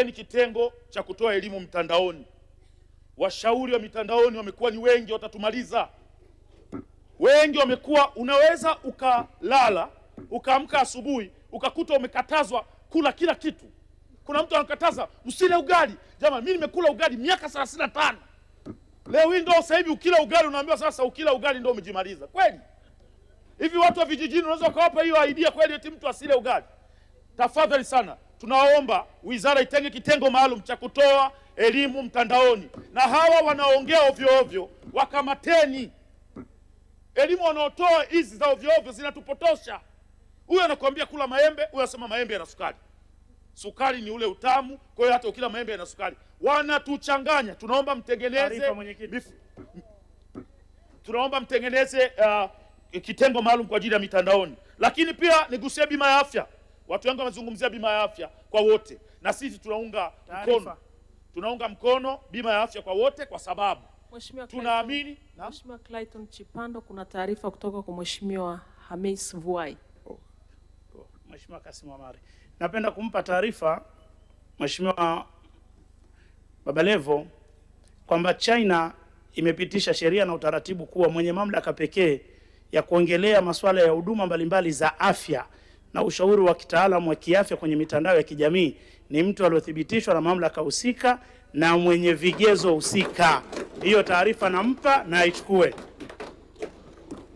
Ni kitengo cha kutoa elimu mtandaoni. Washauri wa mitandaoni wamekuwa ni wengi, watatumaliza. Wengi wamekuwa, unaweza ukalala ukaamka asubuhi ukakuta umekatazwa kula kila kitu. Kuna mtu anakataza msile ugali. Jamani, mimi nimekula ugali miaka 35. Leo hii ndio sasa hivi ukila ugali unaambiwa sasa ukila ugali ndio umejimaliza. Kweli? Hivi watu wa vijijini unaweza kuwapa hiyo idea kweli eti mtu asile ugali? Tafadhali sana, tunaomba wizara itenge kitengo maalum cha kutoa elimu mtandaoni, na hawa wanaongea ovyo ovyo wakamateni. Elimu wanaotoa hizi za ovyo ovyo zinatupotosha. Huyu anakuambia kula maembe, huyu anasema maembe yana sukari. Sukari ni ule utamu, kwa hiyo hata ukila maembe yana sukari. Wanatuchanganya. Tunaomba mtengeneze kitengo maalum kwa ajili ya mitandaoni. Lakini pia nigusie bima ya afya. Watu wengi wamezungumzia bima ya afya kwa wote, na sisi tunaunga mkono bima ya afya kwa wote, kwa sababu tunaamini. Mheshimiwa Clayton Chipando, kuna taarifa kutoka kwa Mheshimiwa Hamis Vuai. Mheshimiwa Kassim Omari, napenda kumpa taarifa Mheshimiwa Babalevo kwamba China imepitisha sheria na utaratibu kuwa mwenye mamlaka pekee ya kuongelea masuala ya huduma mbalimbali za afya na ushauri wa kitaalamu wa kiafya kwenye mitandao ya kijamii ni mtu aliyothibitishwa na mamlaka husika na mwenye vigezo husika. Hiyo taarifa nampa na aichukue.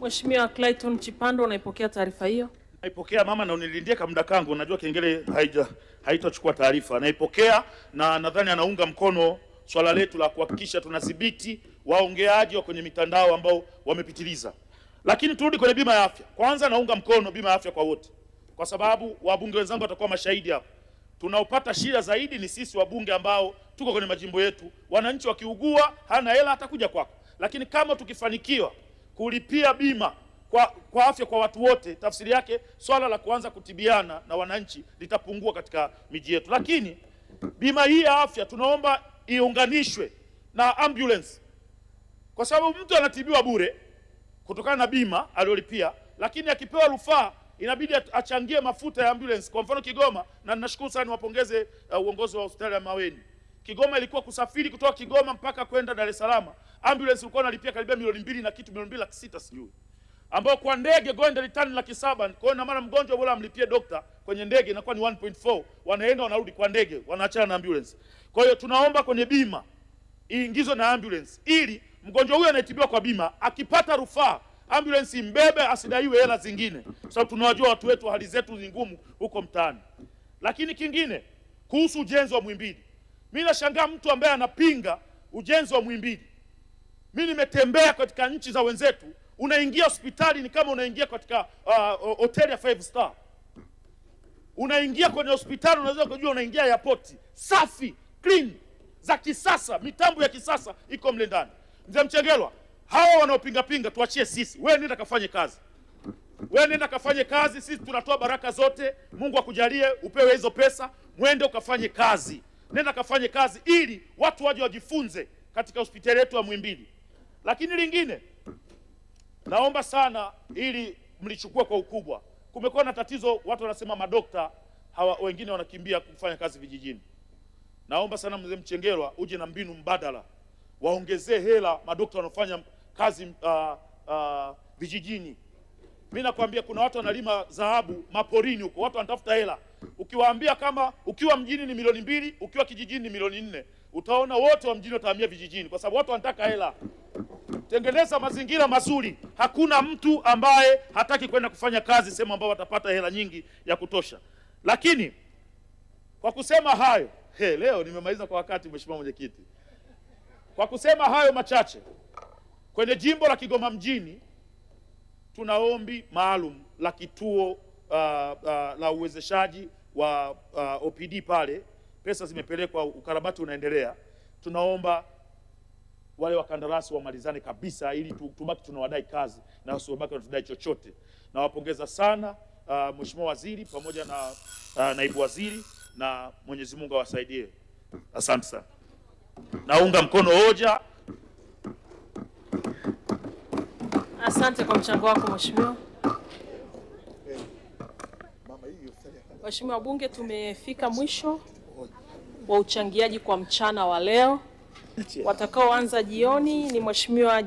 Mheshimiwa Clayton Chipando, unaipokea taarifa hiyo? Naipokea mama, na unilindie kamda kangu, najua kengele haitachukua taarifa. Naipokea na nadhani anaunga mkono swala letu la kuhakikisha tunadhibiti waongeaji wa kwenye mitandao ambao wamepitiliza. Lakini turudi kwenye bima ya afya. Kwanza naunga mkono bima ya afya kwa wote, kwa sababu wabunge wenzangu watakuwa mashahidi hapo. Tunaopata shida zaidi ni sisi wabunge ambao tuko kwenye majimbo yetu. Wananchi wakiugua hana hela atakuja kwako. Lakini kama tukifanikiwa kulipia bima kwa afya kwa watu wote, tafsiri yake swala la kuanza kutibiana na wananchi litapungua katika miji yetu. Lakini bima hii ya afya tunaomba iunganishwe na ambulance, kwa sababu mtu anatibiwa bure kutokana na bima aliyolipia, lakini akipewa rufaa inabidi achangie mafuta ya ambulance. Kwa mfano Kigoma, na ninashukuru sana niwapongeze uongozi wa hospitali ya Maweni. Kigoma ilikuwa kusafiri kutoka Kigoma mpaka kwenda Dar es Salaam, ambulance ilikuwa inalipia karibia milioni 2 na kitu, milioni 2.6 sijui. Ambao kwa ndege go and return 700,000. Kwa hiyo na maana mgonjwa bora amlipie dokta kwenye ndege inakuwa ni 1.4. Wanaenda wanarudi kwa ndege, wanaachana na ambulance. Kwa hiyo tunaomba kwenye bima iingizwe na ambulance, ili mgonjwa huyo anayetibiwa kwa bima akipata rufaa ambulance imbebe, asidaiwe hela zingine, sababu tunawajua watu wetu hali zetu ni ngumu huko mtaani. Lakini kingine kuhusu ujenzi wa Muhimbili, mimi nashangaa mtu ambaye anapinga ujenzi wa Muhimbili. Mimi nimetembea katika nchi za wenzetu, unaingia hospitali ni kama unaingia katika hoteli ya 5 star. Unaingia kwenye hospitali unaweza kujua unaingia airport, safi, clean, za kisasa, mitambo ya kisasa iko mle ndani. Mzee Mchengerwa, hawa wanaopinga pinga tuachie sisi. Wewe nenda kafanye kazi. Sisi tunatoa baraka zote. Mungu akujalie upewe hizo pesa, mwende ukafanye kazi. Nenda kafanye kazi ili watu waje wajifunze katika hospitali yetu ya Muhimbili. Lakini lingine, naomba sana ili mlichukua kwa ukubwa. Kumekuwa na tatizo, watu wanasema madokta wengine wanakimbia kufanya kazi vijijini. Naomba sana Mzee Mchengerwa uje na mbinu mbadala. Waongezee hela madokta wanaofanya kazi vijijini. Mimi nakwambia kuna watu wanalima dhahabu maporini huko, watu wanatafuta hela. Ukiwaambia kama ukiwa mjini ni milioni 2, ukiwa kijijini ni milioni 4, utaona wote wa mjini watahamia vijijini, kwa sababu watu wanataka hela. Tengeneza mazingira mazuri. Hakuna mtu ambaye hataki kwenda kufanya kazi sehemu ambayo watapata hela nyingi ya kutosha. Lakini kwa kusema hayo, leo nimemaliza kwa wakati Mheshimiwa Mwenyekiti. Kwa kusema hayo machache, kwenye jimbo la Kigoma mjini tuna ombi maalum la kituo la uwezeshaji wa OPD pale. Pesa zimepelekwa, ukarabati unaendelea. Tunaomba wale wakandarasi wamalizane kabisa ili tubaki tunawadai kazi na wasibaki wanatudai chochote. Nawapongeza sana Mheshimiwa Waziri pamoja na Naibu Waziri, na Mwenyezi Mungu awasaidie. Asante sana. Naunga mkono hoja. Asante kwa mchango wako Mheshimiwa. Mheshimiwa Bunge, tumefika mwisho wa uchangiaji kwa mchana wa leo. Watakaoanza jioni ni Mheshimiwa